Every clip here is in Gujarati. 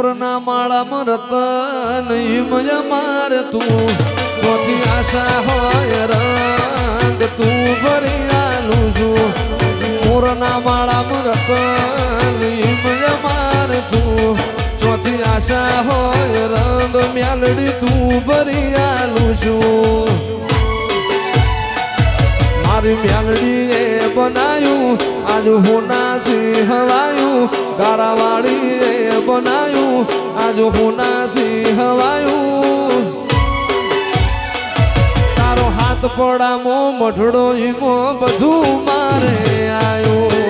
મોરના માળામાં રતન હિમય મારે તું ચોથી આશા હોય રંગ તું ભરી આલું છું મોરના માળામાં રતન હિમય મારે તું ચોથી આશા હોય રંગ મ્યાલડી તું ભરી આલું છું મારી મ્યાલડીએ બનાયું આજ હોનાથી હવાયું ગારાવાળીએ બનાયું આજ હોનાથી હવાયું તારો હાથ પડામો મઢડો ઈમો બધું મારે આયું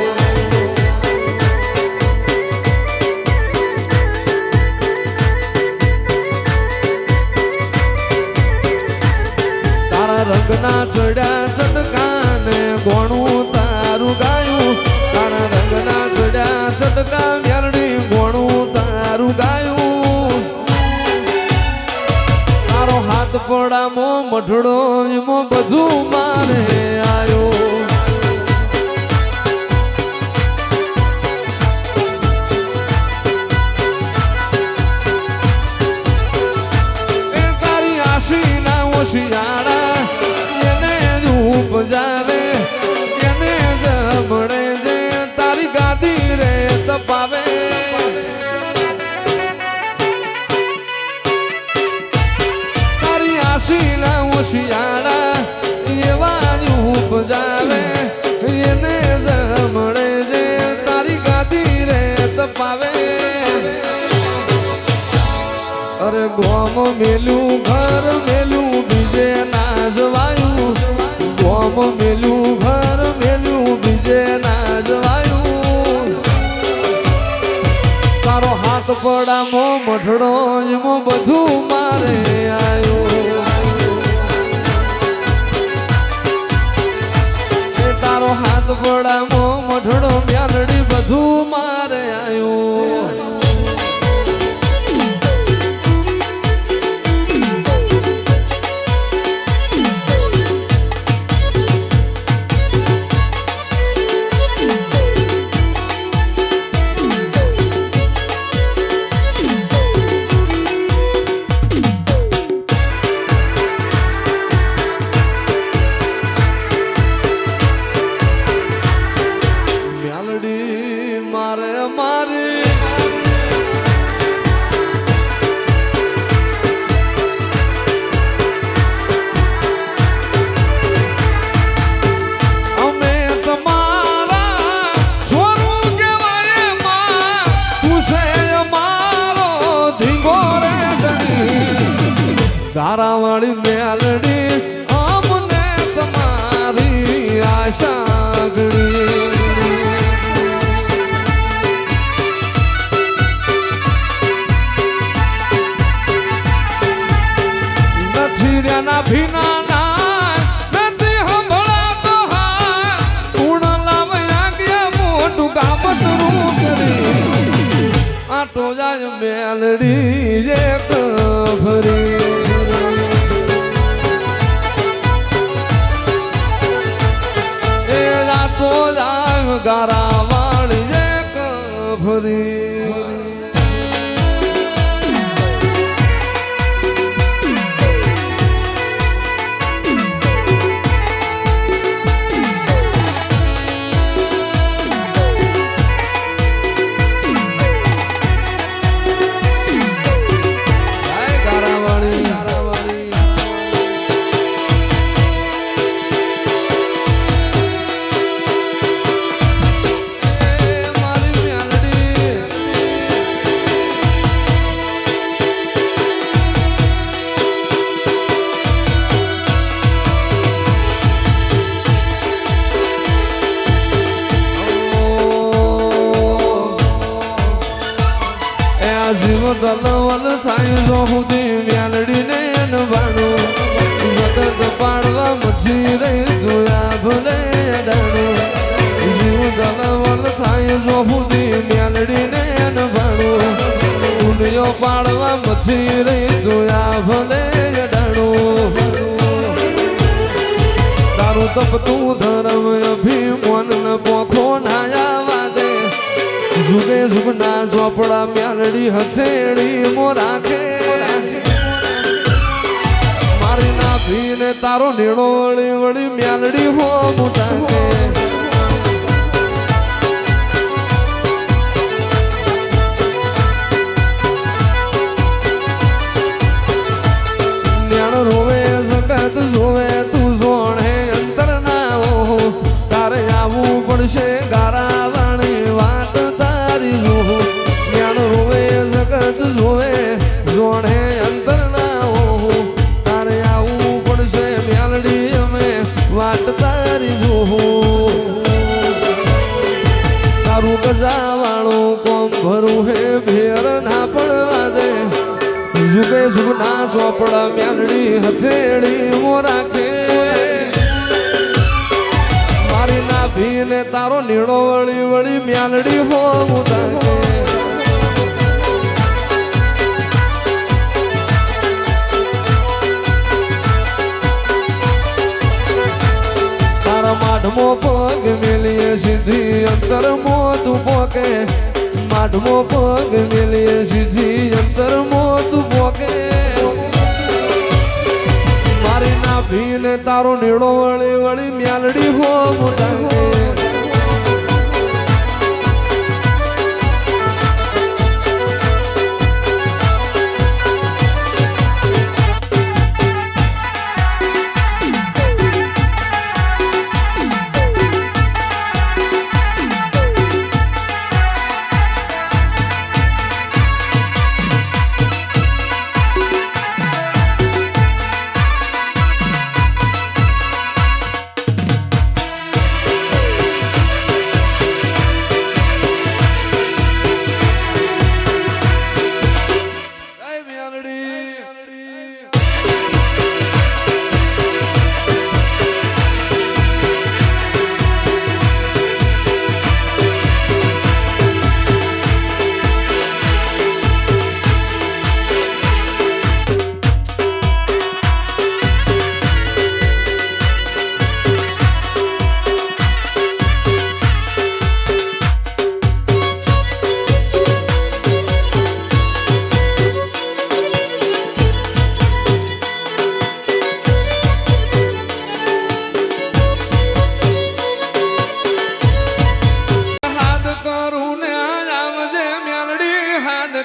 રંગના ચડ્યા ચટકાને ગોણું તારું ગાયું તારા રંગના ચડ્યા ચટકા મ્યાલડી ગોણું તારું ગાયું તારો હાથ પડામો મઢડો એમો બધું મારે આયો એ તારી આશી ના ઓશિયાળા જાવે એને જમણે જે તારી ગાદી રે તપાવે તારી આશીના ઓશિયાળા એવા ઉપજાવે એને જમણે જે તારી ગાદી રે તપાવે અરે ગોમ મેલું ઘર મેલું બીજે ના જવાયું ગોમ મેલું ઘર મેલું બીજે ના જવાયું તારો હાથ પડામો મઢડો એમો બધું મારે આયું તારો હાથ પડામો મઢડો મ્યાલડી બધું મારે આયું તારાવાળી મ્યાલડી અમને તમારી આશા ગળી નથી રેના ભીના ના નથી સંભળાતો હા પૂર્ણ લાવ્યા ગયા મોટું કાપતરું કરી આટો જાય મ્યાલડી એક ભરી ગારાવાળી એક ભરી જીવ દલવલ થાય જો સુધી મ્યાલડીને અનવાણું વખત પાડવા મછી રહી જોયા ભલે અડાણું જીવ દલવલ થાય જો સુધી મ્યાલડીને અનવાણું દુનિયો પાડવા મછી રહી જોયા ભલે અડાણું તારું તપતું ધર્મ અભિમાન પોખો ના આવા દે જુદે સુખના ચોપડા મેલડી હથેળી મો રાખે મારી નાભીને તારો નીણો વળી વળી મેલડી હો મુટાકે રોવે જગત જોવે તું જોણે અંતર ના હો તારે આવવું પડશે ગારા વાણી વાત તારી જો જ્ઞાન રોવે જગત જોવે જોણે અંતર ના હો તારે આવવું પડશે મેલડી અમે વાત તારી જો તારું ગજાવાળું કોમ ભરું હે ભેર ના પડવા દે જુગે જુગના ચોપડા મેલડી હથેળી મો રાખે મારી નાભીને તારો નીણો વળી વળી મેલડી હો મુટાકે તારા માઢમો પગ મેલીએ સીધી અંતર મો તું પોકે માઢમો પગ મેલીએ સીધી અંતર મો તું પોકે મારી નાભીને તારો નીડો વળી વળી મેલડી હો મુટાકે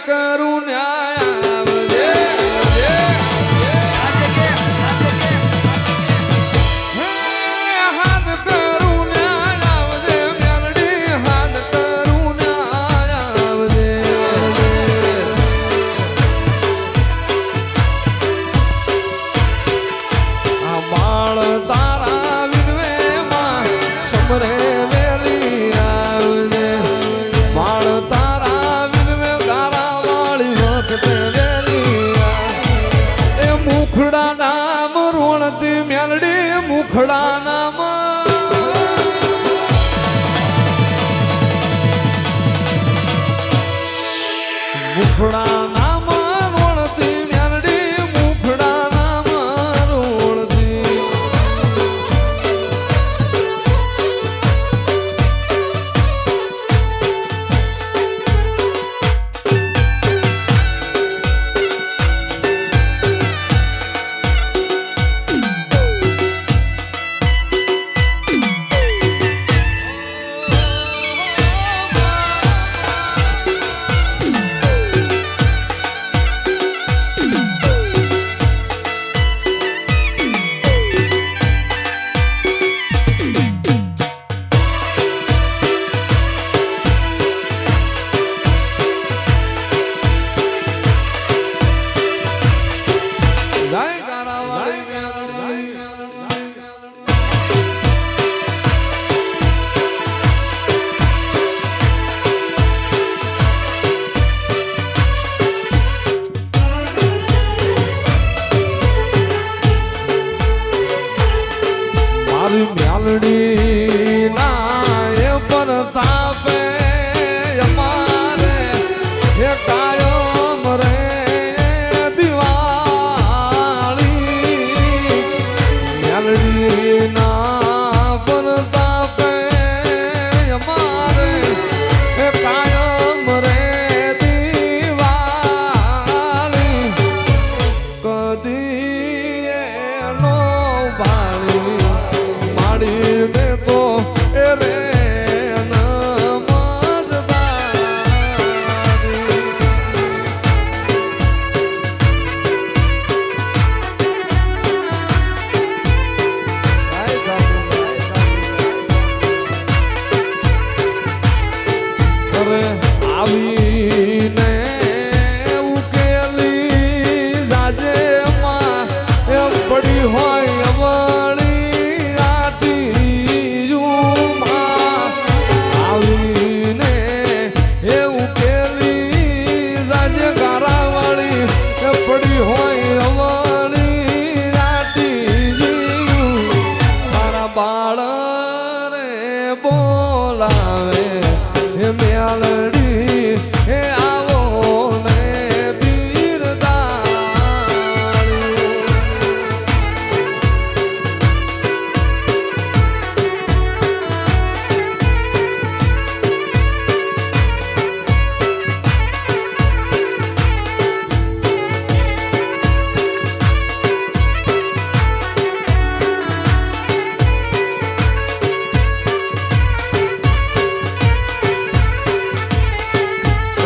કરું ન્યાય આવજે હાથ કરું ન્યાય આવજે મેલડી હાથ કરું ન્યાય આવજે આ બાળ તારા વિનવે માં સમરે વેલી આવજે બાળ મુખડા નામ રોણતી મેલડી મુખડા નામ મુખડા નામ રોણતી મેલડી મુખડા નામ રોણતી મેલડી ના પરતાપે અમારે હે કાયમ રે દિવાળી મેલડી ના પરતાપે અમારે હે કાયમ અરે આવીને ઉકેલી જાજે માં એ પડી હોય અમળી આટી માં આવીને એ ઉકેલી જાજે ગારાવાળી એ પડી હોય અમળી આટી મારા બાળ રે બોલાવે હે મ્યાલડી હે આવો ને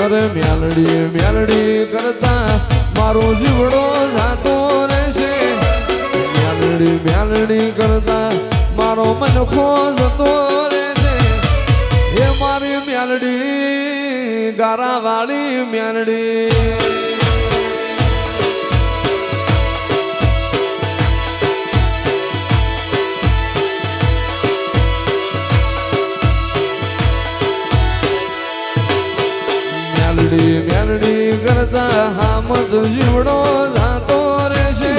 અરે મ્યાલડી મ્યાલડી કરતા મારો જીવડો જાતો રહેશે મ્યાલડી મ્યાલડી કરતા મારો મનખો જતો રહેશે એ મારી મ્યાલડી ગારાવાળી મ્યાલડી મ્યાલડી મ્યાલડી કરતા હામત જીવડો જાતો રહેશે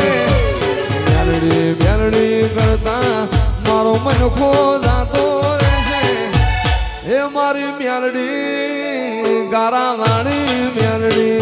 મ્યાલડી મ્યાલડી કરતા મારો મનખો જાતો રહેશે એ મારી મ્યાલડી ગારાવાળી મ્યાલડી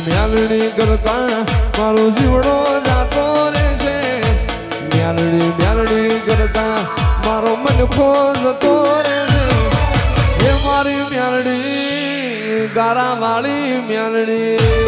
મ્યાલડી કરતા મારો જીવડો જાતો રહેશે મ્યાલડી મ્યાલડી કરતા મારો મનખો જતો રહેશે એ મારી મ્યાલડી ગારાવાળી મ્યાલડી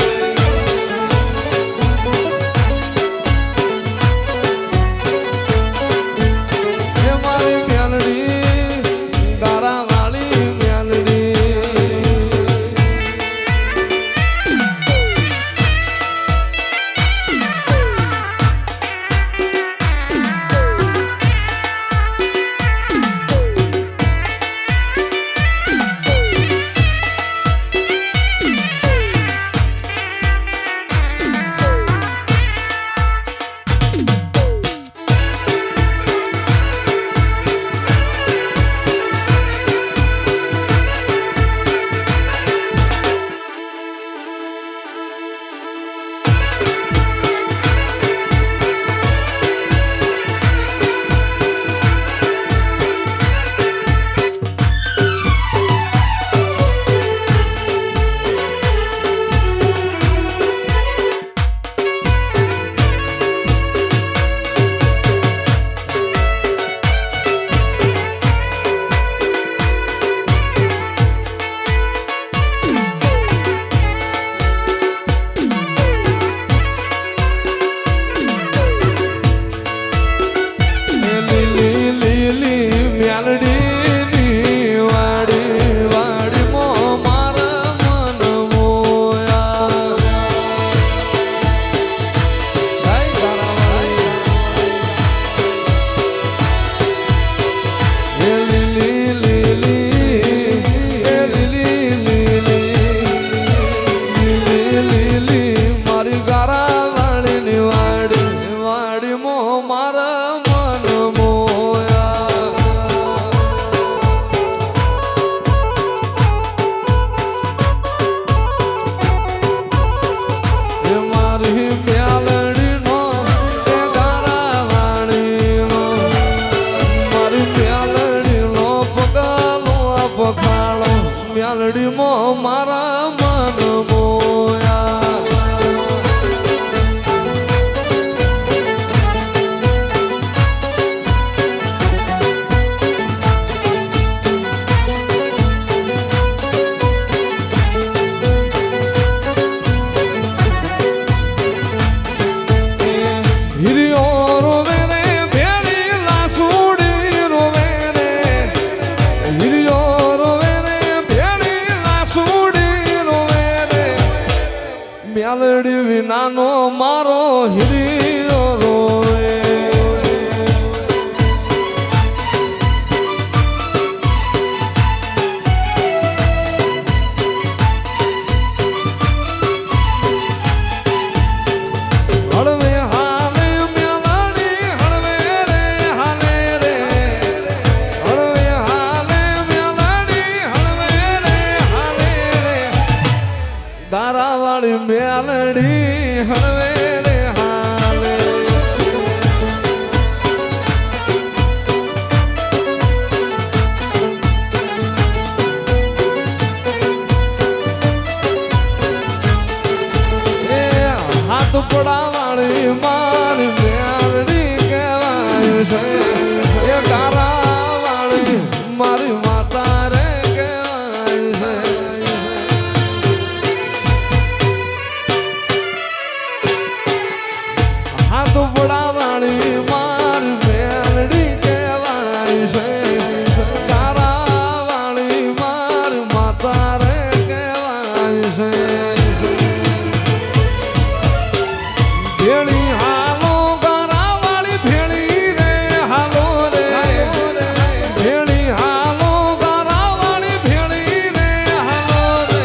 મેલડી વિનાનો મારો હિરિયો રોવે હળવે હાલે મેલડી હળવે રે હાલે રે હળવે હાલે મેલડી હળવે રે હાલે રે ગારાવાળી મેલડી હળવે રે હાલે એ હાથ પડાવાળી મારી મેલડી કહેવાય છે એ ગારાવાળી મારી માતા રે કહેવાય છે હાથ પડાવાળી મારી મેલડી કહેવાય છે ગારાવાળી મારી માતા રે કહેવાય છે ભેળી હાલો ગારાવાળી ભેળી રે હાલો રે ભેળી હાલો ગારાવાળી ભેળી રે હાલો રે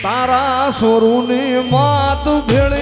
તારા સોરુની માત ભેળી